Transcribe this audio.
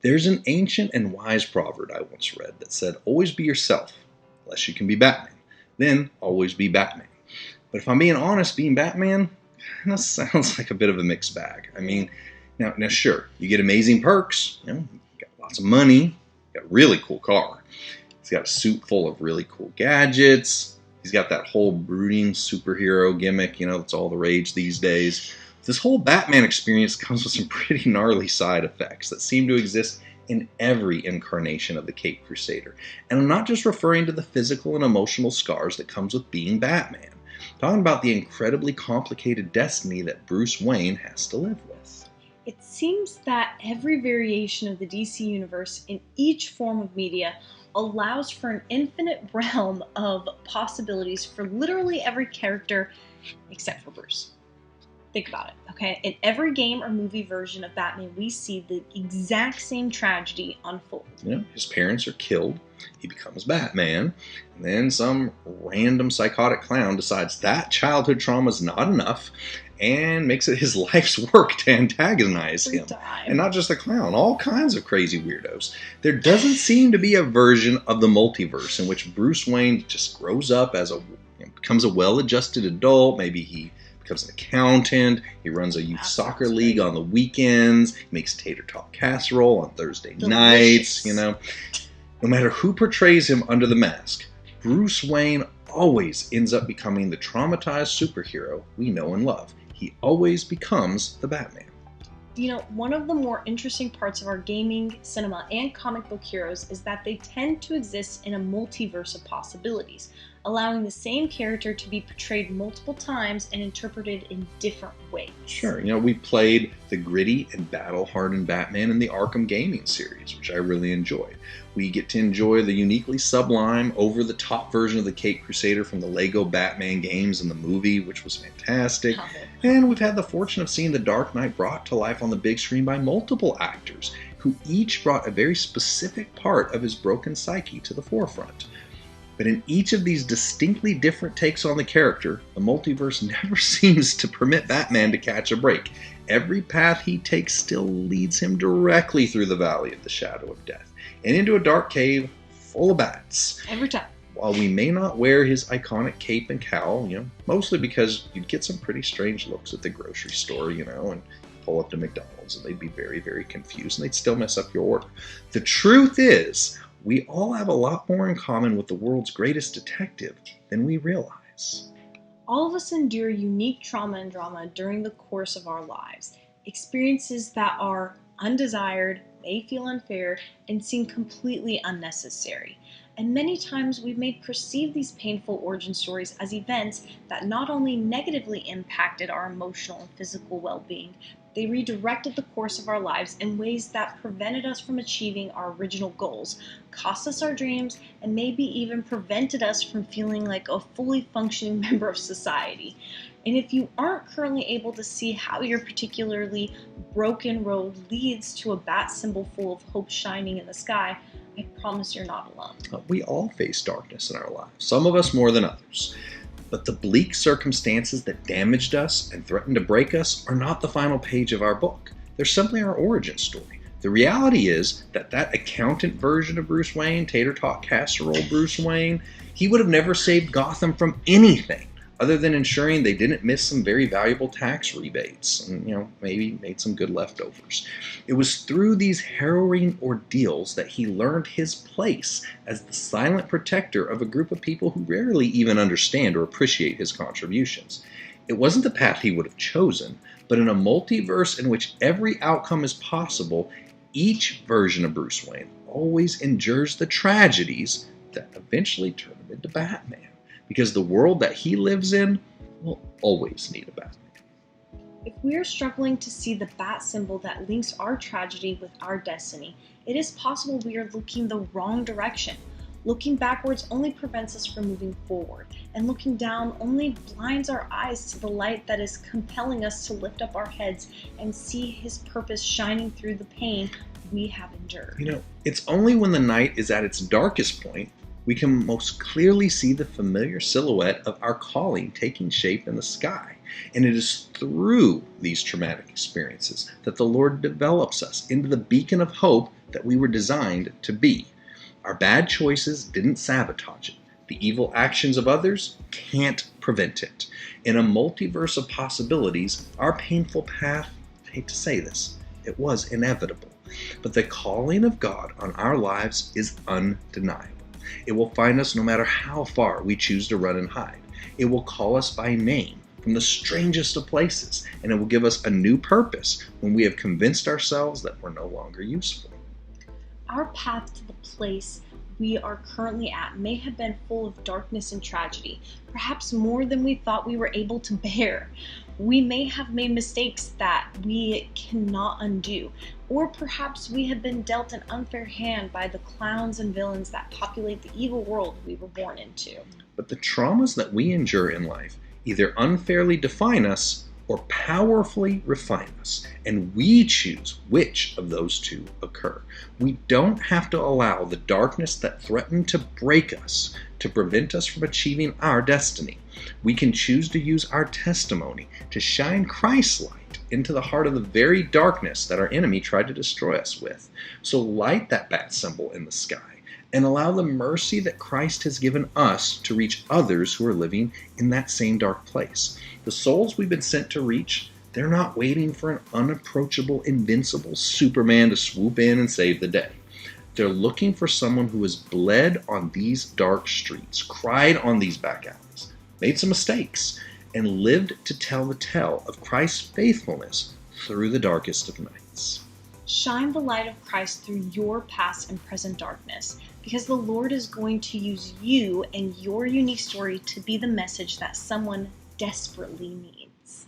There's an ancient and wise proverb I once read that said, always be yourself, unless you can be Batman. Then always be Batman. But if I'm being honest, being Batman kind of sounds like a bit of a mixed bag. I mean, now sure, you get amazing perks, you got lots of money, you got a really cool car. He's got a suit full of really cool gadgets. He's got that whole brooding superhero gimmick, that's all the rage these days. This whole Batman experience comes with some pretty gnarly side effects that seem to exist in every incarnation of the Caped Crusader. And I'm not just referring to the physical and emotional scars that comes with being Batman. I'm talking about the incredibly complicated destiny that Bruce Wayne has to live with. It seems that every variation of the DC universe in each form of media allows for an infinite realm of possibilities for literally every character except for Bruce. Think about it, okay? In every game or movie version of Batman, we see the exact same tragedy unfold. His parents are killed, he becomes Batman, and then some random psychotic clown decides that childhood trauma is not enough and makes it his life's work to antagonize him. And not just the clown, all kinds of crazy weirdos. There doesn't seem to be a version of the multiverse in which Bruce Wayne just grows up as becomes a well-adjusted adult. Maybe he becomes an accountant, he runs a youth soccer league on the weekends, he makes tater tot casserole on Thursday nights, No matter who portrays him under the mask, Bruce Wayne always ends up becoming the traumatized superhero we know and love. He always becomes the Batman. One of the more interesting parts of our gaming, cinema, and comic book heroes is that they tend to exist in a multiverse of possibilities, allowing the same character to be portrayed multiple times and interpreted in different ways. Sure, we played the gritty and battle-hardened Batman in the Arkham gaming series, which I really enjoyed. We get to enjoy the uniquely sublime, over-the-top version of the Caped Crusader from the Lego Batman games and the movie, which was fantastic. And we've had the fortune of seeing the Dark Knight brought to life on the big screen by multiple actors, who each brought a very specific part of his broken psyche to the forefront. But in each of these distinctly different takes on the character, the multiverse never seems to permit Batman to catch a break. Every path he takes still leads him directly through the valley of the shadow of death and into a dark cave full of bats. Every time. While we may not wear his iconic cape and cowl, mostly because you'd get some pretty strange looks at the grocery store, and pull up to McDonald's and they'd be very, very confused and they'd still mess up your order. The truth is, we all have a lot more in common with the world's greatest detective than we realize. All of us endure unique trauma and drama during the course of our lives. Experiences that are undesired, may feel unfair, and seem completely unnecessary. And many times we may perceive these painful origin stories as events that not only negatively impacted our emotional and physical well-being, they redirected the course of our lives in ways that prevented us from achieving our original goals, cost us our dreams, and maybe even prevented us from feeling like a fully functioning member of society. And if you aren't currently able to see how your particularly broken road leads to a bat symbol full of hope shining in the sky, I promise you're not alone. We all face darkness in our lives, some of us more than others. But the bleak circumstances that damaged us and threatened to break us are not the final page of our book. They're simply our origin story. The reality is that accountant version of Bruce Wayne, tater tot casserole Bruce Wayne, he would have never saved Gotham from anything other than ensuring they didn't miss some very valuable tax rebates and, maybe made some good leftovers. It was through these harrowing ordeals that he learned his place as the silent protector of a group of people who rarely even understand or appreciate his contributions. It wasn't the path he would have chosen, but in a multiverse in which every outcome is possible, each version of Bruce Wayne always endures the tragedies that eventually turn him into Batman. Because the world that he lives in will always need a Batman. If we are struggling to see the bat symbol that links our tragedy with our destiny, it is possible we are looking the wrong direction. Looking backwards only prevents us from moving forward, and looking down only blinds our eyes to the light that is compelling us to lift up our heads and see his purpose shining through the pain we have endured. It's only when the night is at its darkest point we can most clearly see the familiar silhouette of our calling taking shape in the sky. And it is through these traumatic experiences that the Lord develops us into the beacon of hope that we were designed to be. Our bad choices didn't sabotage it. The evil actions of others can't prevent it. In a multiverse of possibilities, our painful path, I hate to say this, it was inevitable. But the calling of God on our lives is undeniable. It will find us no matter how far we choose to run and hide. It will call us by name from the strangest of places, and it will give us a new purpose when we have convinced ourselves that we're no longer useful. Our path to the place we are currently at may have been full of darkness and tragedy, perhaps more than we thought we were able to bear. We may have made mistakes that we cannot undo, or perhaps we have been dealt an unfair hand by the clowns and villains that populate the evil world we were born into. But the traumas that we endure in life either unfairly define us or powerfully refine us, and we choose which of those two occur. We don't have to allow the darkness that threatened to break us to prevent us from achieving our destiny. We can choose to use our testimony to shine Christ's light into the heart of the very darkness that our enemy tried to destroy us with. So light that bat symbol in the sky and allow the mercy that Christ has given us to reach others who are living in that same dark place. The souls we've been sent to reach, they're not waiting for an unapproachable, invincible Superman to swoop in and save the day. They're looking for someone who has bled on these dark streets, cried on these back alleys, made some mistakes, and lived to tell the tale of Christ's faithfulness through the darkest of nights. Shine the light of Christ through your past and present darkness, because the Lord is going to use you and your unique story to be the message that someone desperately needs.